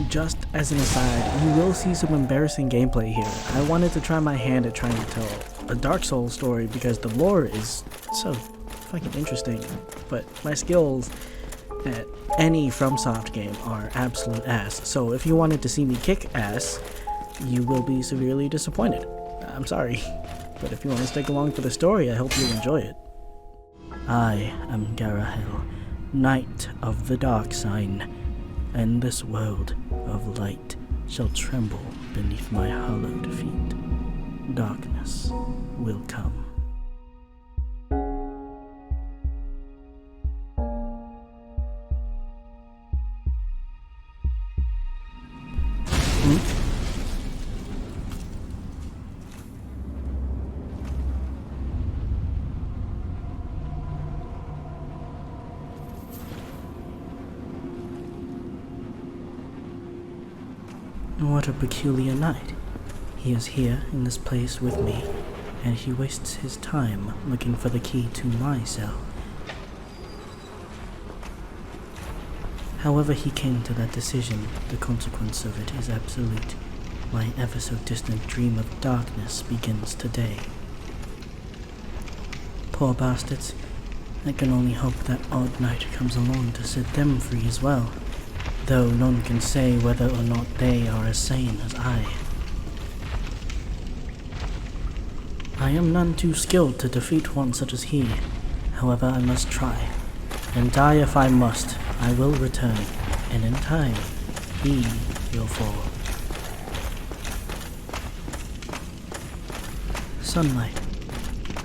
Just as an aside, you will see some embarrassing gameplay here. I wanted to try my hand at trying to tell a Dark Souls story because the lore is so fucking interesting, but my skills at any FromSoft game are absolute ass. So if you wanted to see me kick ass, you will be severely disappointed. I'm sorry, but if you want to stick along for the story, I hope you enjoy it. I am Garahel, Knight of the Dark Sign, and this world of light shall tremble beneath my hallowed feet. Darkness will come. What a peculiar night. He is here in this place with me, and he wastes his time looking for the key to my cell. However he came to that decision, the consequence of it is absolute. My ever so distant dream of darkness begins today. Poor bastards. I can only hope that odd night comes along to set them free as well, though none can say whether or not they are as sane as I. I am none too skilled to defeat one such as he. However, I must try, and die if I must. I will return, and in time, he will fall. Sunlight,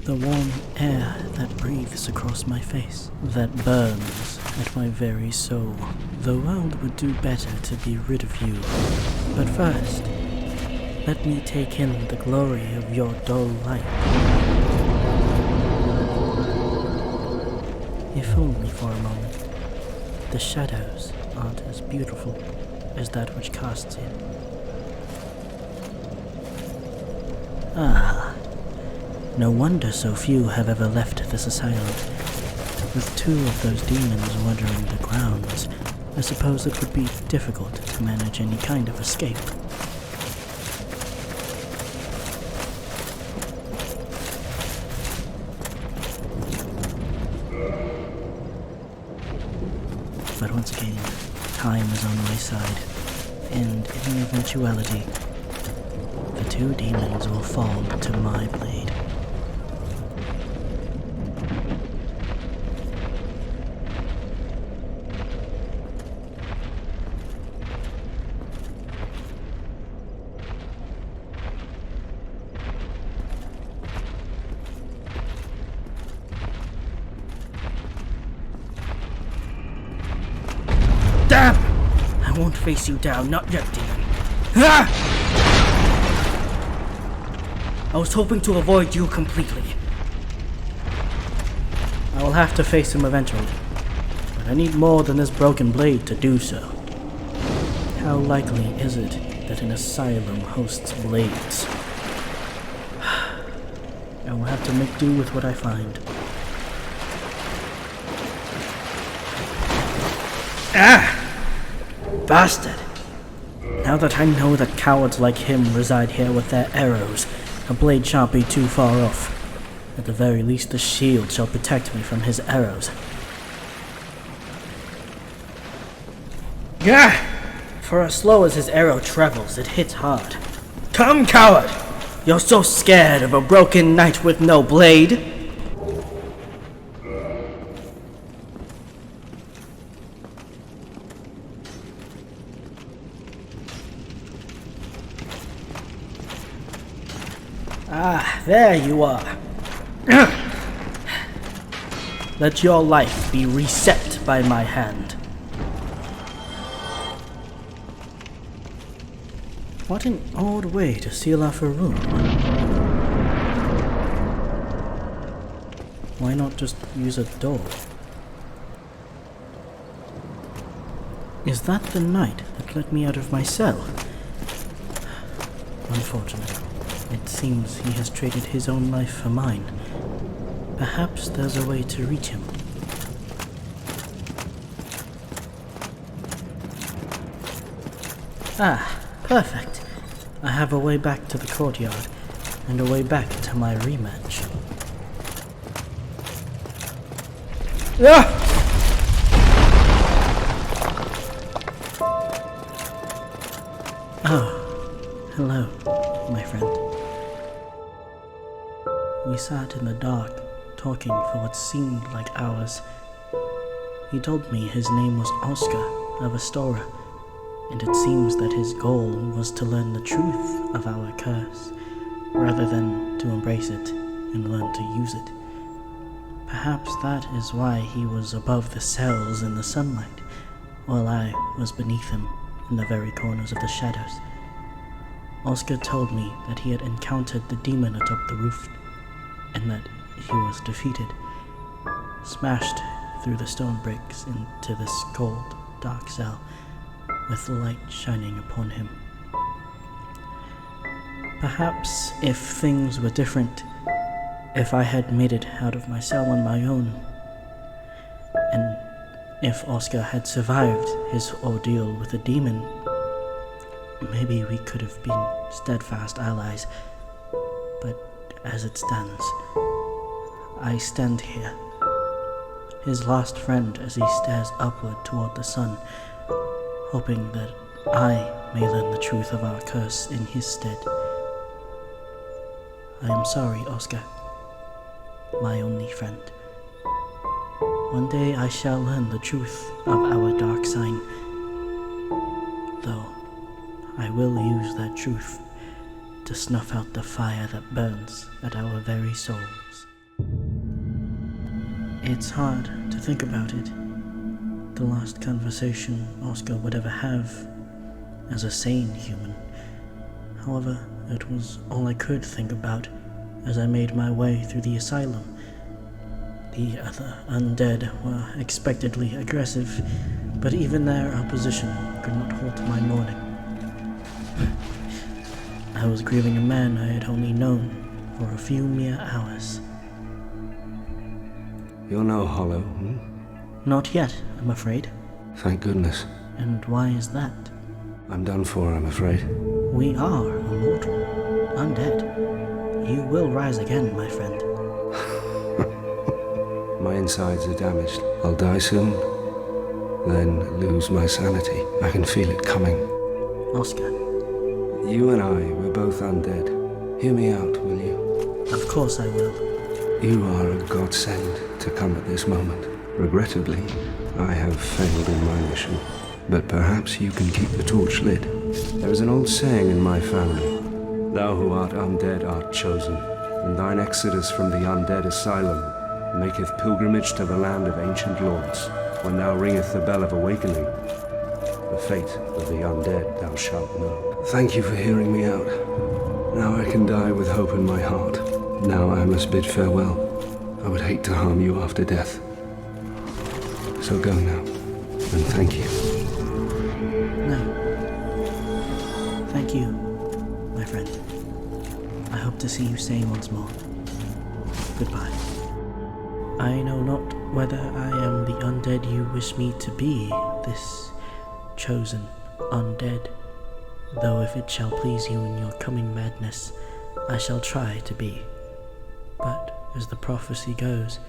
the warm air that breathes across my face, that burns at my very soul. The world would do better to be rid of you, but first, let me take in the glory of your dull light. If only for a moment. The shadows aren't as beautiful as that which casts it. Ah, no wonder so few have ever left this asylum. With two of those demons wandering the grounds, I suppose it would be difficult to manage any kind of escape. But once again, time is on my side, and in eventuality, the two demons will fall to my blade. Damn! I won't face you down, not yet, demon. Ah! I was hoping to avoid you completely. I will have to face him eventually, but I need more than this broken blade to do so. How likely is it that an asylum hosts blades? I will have to make do with what I find. Ah! Bastard! Now that I know that cowards like him reside here with their arrows, a blade shan't be too far off. At the very least, the shield shall protect me from his arrows. Gah! For as slow as his arrow travels, it hits hard. Come, coward! You're so scared of a broken knight with no blade? Ah, there you are. Let your life be reset by my hand. What an odd way to seal off a room. Why not just use a door? Is that the knight that let me out of my cell? Unfortunate. It seems he has traded his own life for mine. Perhaps there's a way to reach him. Ah, perfect. I have a way back to the courtyard, and a way back to my rematch. Ah! Oh, hello, my friend. We sat in the dark, talking for what seemed like hours. He told me his name was Oscar of Astora, and it seems that his goal was to learn the truth of our curse, rather than to embrace it and learn to use it. Perhaps that is why he was above the cells in the sunlight, while I was beneath him in the very corners of the shadows. Oscar told me that he had encountered the demon atop the roof, and that he was defeated, smashed through the stone bricks into this cold, dark cell, with the light shining upon him. Perhaps if things were different, if I had made it out of my cell on my own, and if Oscar had survived his ordeal with the demon, maybe we could have been steadfast allies. But as it stands, I stand here, his lost friend as he stares upward toward the sun, hoping that I may learn the truth of our curse in his stead. I am sorry, Oscar, my only friend. One day I shall learn the truth of our dark sign, though I will use that truth to snuff out the fire that burns at our very souls. It's hard to think about it, the last conversation Oscar would ever have as a sane human. However, it was all I could think about as I made my way through the asylum. The other undead were expectedly aggressive, but even their opposition could not halt my mourning. I was grieving a man I had only known for a few mere hours. You're no hollow, hmm? Not yet, I'm afraid. Thank goodness. And why is that? I'm done for, I'm afraid. We are immortal, undead. You will rise again, my friend. My insides are damaged. I'll die soon, then lose my sanity. I can feel it coming. Oscar. You and I, we're both undead. Hear me out, will you? Of course I will. You are a godsend to come at this moment. Regrettably, I have failed in my mission, but perhaps you can keep the torch lit. There is an old saying in my family, "Thou who art undead art chosen, and thine exodus from the undead asylum maketh pilgrimage to the land of ancient lords. When thou ringeth the bell of awakening, the fate of the undead thou shalt know." Thank you for hearing me out. Now I can die with hope in my heart. Now I must bid farewell. I would hate to harm you after death. So go now, and thank you. No. Thank you, my friend. I hope to see you sane once more. Goodbye. I know not whether I am the undead you wish me to be, this chosen undead, though if it shall please you in your coming madness, I shall try to be. But as the prophecy goes,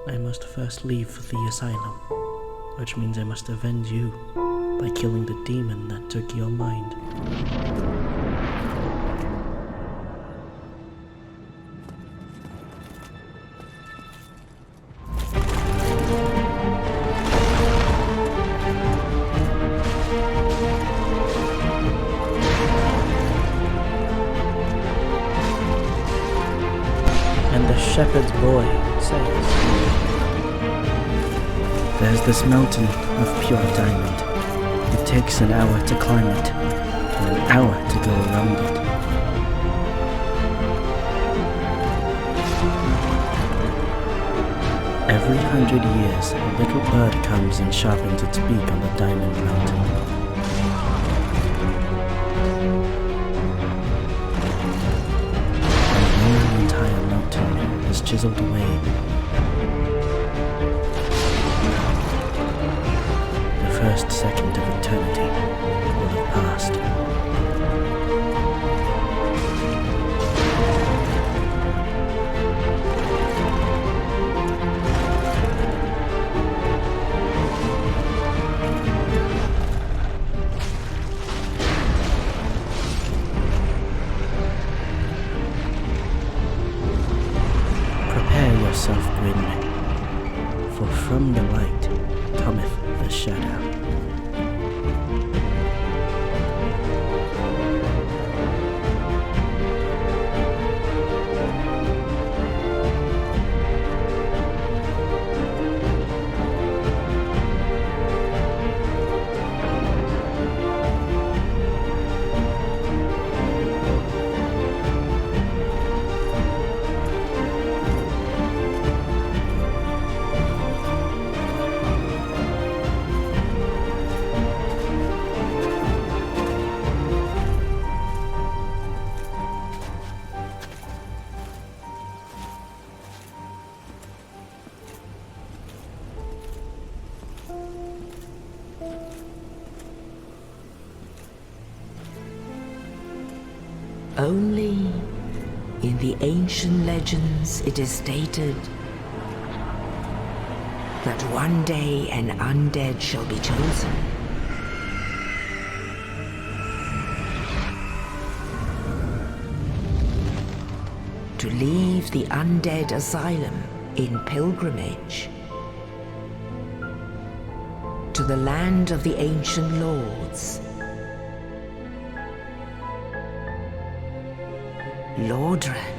I must first leave for the asylum, which means I must avenge you by killing the demon that took your mind. And the shepherd's boy says, "There's this mountain of pure diamond. It takes an hour to climb it, and an hour to go around it. Every 100 years, a little bird comes and sharpens its beak on the diamond mountain. The entire mountain is chiseled away. The first second of eternity will have passed. Only in the ancient legends it is stated that one day an undead shall be chosen. To leave the Undead Asylum in pilgrimage to the land of the ancient lords. Lordran